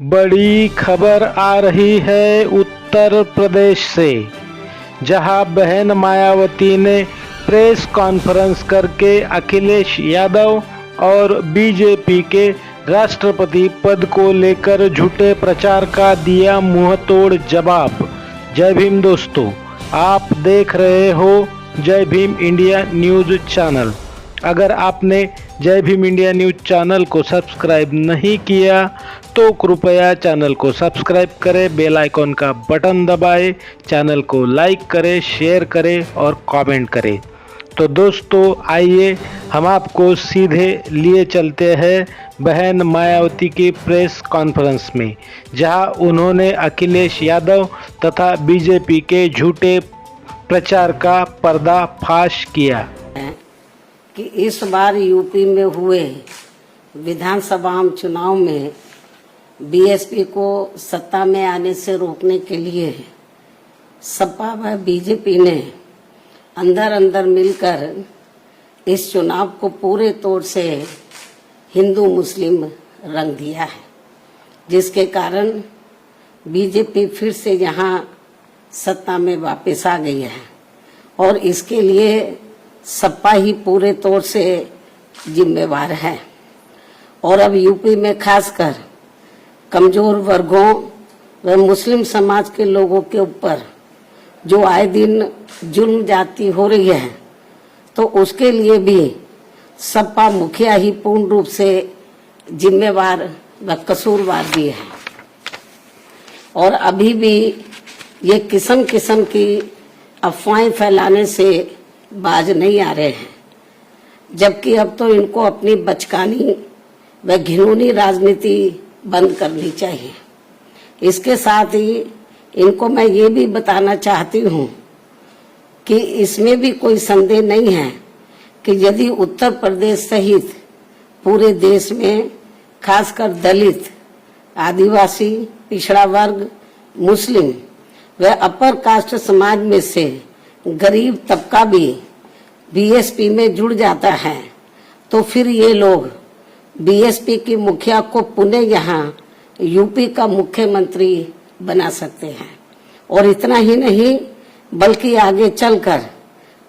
बड़ी खबर आ रही है उत्तर प्रदेश से, जहां बहन मायावती ने प्रेस कॉन्फ्रेंस करके अखिलेश यादव और बीजेपी के राष्ट्रपति पद को लेकर झूठे प्रचार का दिया मुंहतोड़ जवाब। जय भीम दोस्तों, आप देख रहे हो जय भीम इंडिया न्यूज़ चैनल। अगर आपने जय भीम इंडिया न्यूज़ चैनल को सब्सक्राइब नहीं किया तो कृपया चैनल को सब्सक्राइब करें, बेल आइकॉन का बटन दबाएं, चैनल को लाइक करें, शेयर करें और कमेंट करें। तो दोस्तों आइए हम आपको सीधे लिए चलते हैं बहन मायावती की प्रेस कॉन्फ्रेंस में, जहां उन्होंने अखिलेश यादव तथा बीजेपी के झूठे प्रचार का पर्दाफाश किया कि इस बार यूपी में हुए विधानसभा चुनाव में बीएसपी को सत्ता में आने से रोकने के लिए सपा व बीजेपी ने अंदर अंदर मिलकर इस चुनाव को पूरे तौर से हिंदू मुस्लिम रंग दिया है, जिसके कारण बीजेपी फिर से यहाँ सत्ता में वापस आ गई है और इसके लिए सपा ही पूरे तौर से जिम्मेवार है। और अब यूपी में खासकर कमजोर वर्गों व मुस्लिम समाज के लोगों के ऊपर जो आए दिन जुल्म जाती हो रही है, तो उसके लिए भी सपा मुखिया ही पूर्ण रूप से जिम्मेवार व कसूरवार भी है। और अभी भी ये किस्म किस्म की अफवाहें फैलाने से बाज नहीं आ रहे हैं, जबकि अब तो इनको अपनी बचकानी व घिनौनी राजनीति बंद करनी चाहिए। इसके साथ ही इनको मैं ये भी बताना चाहती हूँ कि इसमें भी कोई संदेह नहीं है कि यदि उत्तर प्रदेश सहित पूरे देश में खासकर दलित, आदिवासी, पिछड़ा वर्ग, मुस्लिम व अपर कास्ट समाज में से गरीब तबका भी बीएसपी में जुड़ जाता है, तो फिर ये लोग बीएसपी की मुखिया को पुनः यहाँ यूपी का मुख्यमंत्री बना सकते हैं। और इतना ही नहीं बल्कि आगे चलकर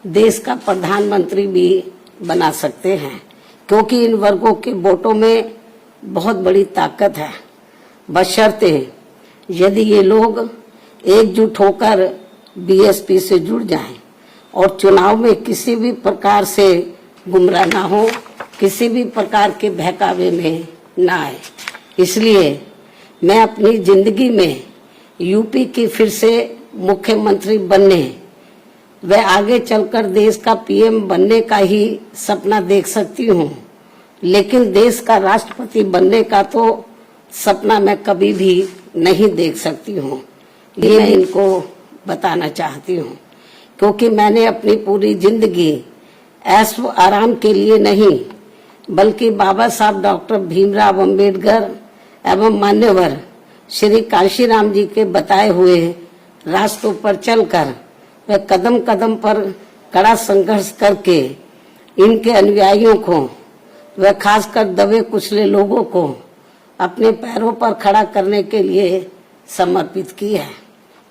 देश का प्रधानमंत्री भी बना सकते हैं, क्योंकि इन वर्गों के वोटों में बहुत बड़ी ताकत है, बशर्ते यदि ये लोग एकजुट होकर बीएसपी से जुड़ जाएं और चुनाव में किसी भी प्रकार से गुमराह ना हो, किसी भी प्रकार के बहकावे में ना आए। इसलिए मैं अपनी जिंदगी में यूपी की फिर से मुख्यमंत्री बनने व आगे चलकर देश का पीएम बनने का ही सपना देख सकती हूँ, लेकिन देश का राष्ट्रपति बनने का तो सपना मैं कभी भी नहीं देख सकती हूँ। ये मैं इनको बताना चाहती हूँ, क्योंकि मैंने अपनी पूरी जिंदगी ऐशो आराम के लिए नहीं बल्कि बाबा साहब डॉक्टर भीमराव अंबेडकर एवं मान्यवर श्री कांशीराम जी के बताए हुए रास्तों पर चलकर व कदम कदम पर कड़ा संघर्ष करके इनके अनुयायियों को व खासकर दबे कुचले लोगों को अपने पैरों पर खड़ा करने के लिए समर्पित की है।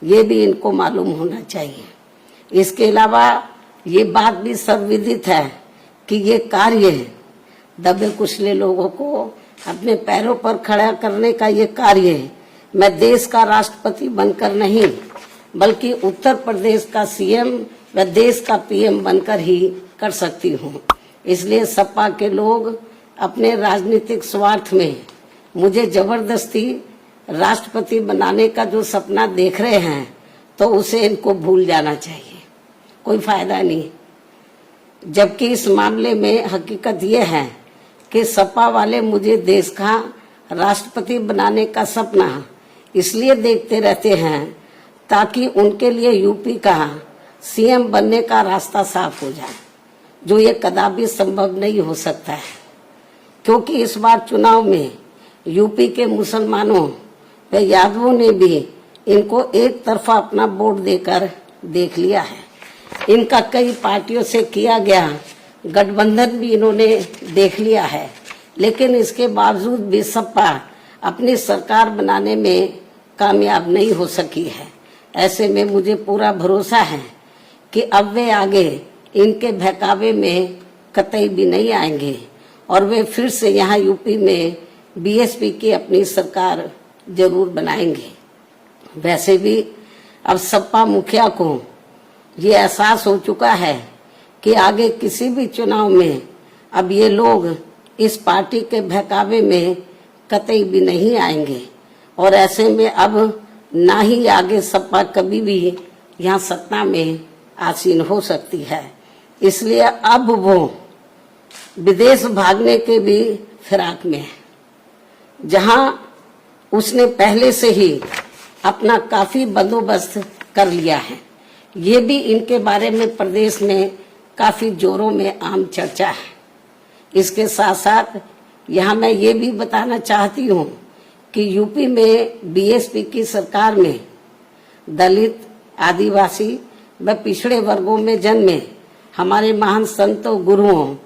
ये भी इनको मालूम होना चाहिए। इसके अलावा ये बात भी सर्वविदित है कि ये कार्य दबे कुचले लोगों को अपने पैरों पर खड़ा करने का ये कार्य मैं देश का राष्ट्रपति बनकर नहीं बल्कि उत्तर प्रदेश का सीएम व देश का पीएम बनकर ही कर सकती हूँ। इसलिए सपा के लोग अपने राजनीतिक स्वार्थ में मुझे जबरदस्ती राष्ट्रपति बनाने का जो सपना देख रहे हैं, तो उसे इनको भूल जाना चाहिए, कोई फायदा नहीं। जबकि इस मामले में हकीकत यह है कि सपा वाले मुझे देश का राष्ट्रपति बनाने का सपना इसलिए देखते रहते हैं ताकि उनके लिए यूपी का सीएम बनने का रास्ता साफ हो जाए, जो ये कदापि संभव नहीं हो सकता है। क्योंकि इस बार चुनाव में यूपी के मुसलमानों व यादवों ने भी इनको एक तरफा अपना वोट देकर देख लिया है। इनका कई पार्टियों से किया गया गठबंधन भी इन्होंने देख लिया है, लेकिन इसके बावजूद भी सपा अपनी सरकार बनाने में कामयाब नहीं हो सकी है। ऐसे में मुझे पूरा भरोसा है कि अब वे आगे इनके बहकावे में कतई भी नहीं आएंगे और वे फिर से यहाँ यूपी में बीएसपी की अपनी सरकार जरूर बनाएंगे। वैसे भी अब सपा मुखिया को ये एहसास हो चुका है कि आगे किसी भी चुनाव में अब ये लोग इस पार्टी के बहकावे में कतई भी नहीं आएंगे और ऐसे में अब ना ही आगे सपा कभी भी यहाँ सत्ता में आसीन हो सकती है। इसलिए अब वो विदेश भागने के भी फिराक में है, जहां उसने पहले से ही अपना काफी बंदोबस्त कर लिया है। ये भी इनके बारे में प्रदेश में काफी जोरों में आम चर्चा है। इसके साथ साथ यहाँ मैं ये भी बताना चाहती हूँ कि यूपी में बीएसपी की सरकार में दलित, आदिवासी व पिछड़े वर्गों में जन्मे हमारे महान संतों, गुरुओं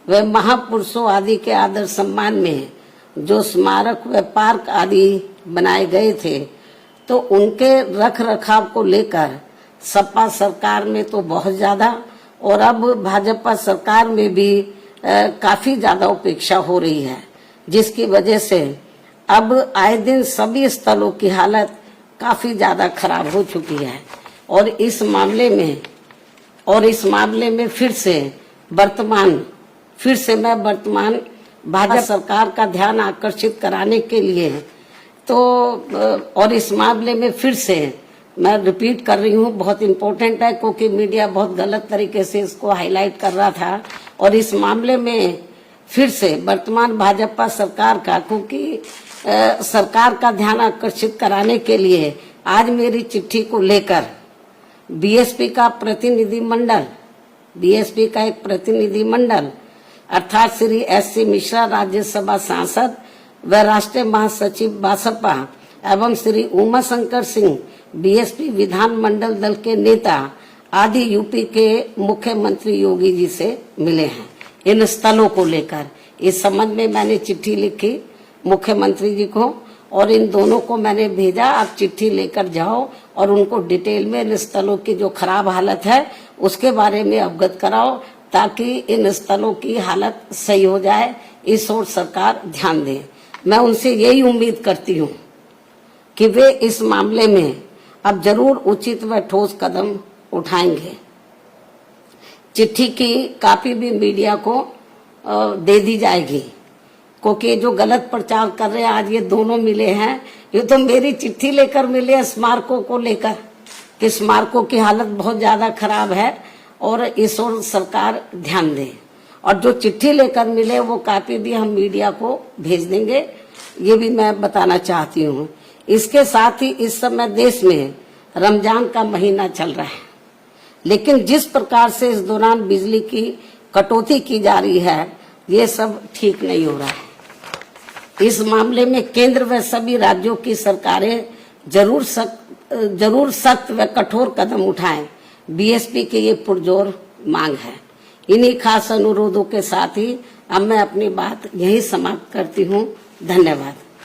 व महापुरुषों आदि के आदर सम्मान में जो स्मारक व पार्क आदि बनाए गए थे, तो उनके रख रखाव को लेकर सपा सरकार में तो बहुत ज्यादा और अब भाजपा सरकार में भी काफी ज्यादा उपेक्षा हो रही है, जिसकी वजह से अब आए दिन सभी स्थलों की हालत काफी ज्यादा खराब हो चुकी है। और इस मामले में फिर से मैं वर्तमान भाजपा सरकार का ध्यान आकर्षित कराने के लिए और इस मामले में फिर से मैं रिपीट कर रही हूँ, बहुत इम्पोर्टेंट है क्योंकि मीडिया बहुत गलत तरीके से इसको हाईलाइट कर रहा था। और इस मामले में फिर से वर्तमान भाजपा सरकार का, क्योंकि सरकार का ध्यान आकर्षित कराने के लिए आज मेरी चिट्ठी को लेकर बीएसपी का एक प्रतिनिधि मंडल अर्थात श्री एस.सी. मिश्रा, राज्यसभा सांसद व राष्ट्रीय महासचिव बसपा एवं श्री उमा शंकर सिंह, बीएसपी विधान मंडल दल के नेता आदि यूपी के मुख्यमंत्री योगी जी से मिले हैं। इन स्थलों को लेकर इस संबंध में मैंने चिट्ठी लिखी मुख्यमंत्री जी को और इन दोनों को मैंने भेजा, आप चिट्ठी लेकर जाओ और उनको डिटेल में इन स्थलों की जो खराब हालत है उसके बारे में अवगत कराओ, ताकि इन स्थलों की हालत सही हो जाए। इस ओर सरकार ध्यान दे। मैं उनसे यही उम्मीद करती हूँ कि वे इस मामले में अब जरूर उचित व ठोस कदम उठाएंगे। चिट्ठी की कॉपी भी मीडिया को दे दी जाएगी, क्योंकि जो गलत प्रचार कर रहे हैं आज ये दोनों मिले हैं, ये तो मेरी चिट्ठी लेकर मिले स्मारकों को लेकर कि स्मारकों की हालत बहुत ज्यादा खराब है और इस ओर सरकार ध्यान दे। और जो चिट्ठी लेकर मिले वो कॉपी भी हम मीडिया को भेज देंगे, ये भी मैं बताना चाहती हूँ। इसके साथ ही इस समय देश में रमजान का महीना चल रहा है, लेकिन जिस प्रकार से इस दौरान बिजली की कटौती की जा रही है, ये सब ठीक नहीं हो रहा है। इस मामले में केंद्र व सभी राज्यों की सरकारें जरूर सख्त व कठोर कदम उठाएं। बीएसपी की ये पुरजोर मांग है। इन्हीं खास अनुरोधों के साथ ही अब मैं अपनी बात यहीं समाप्त करती हूँ। धन्यवाद।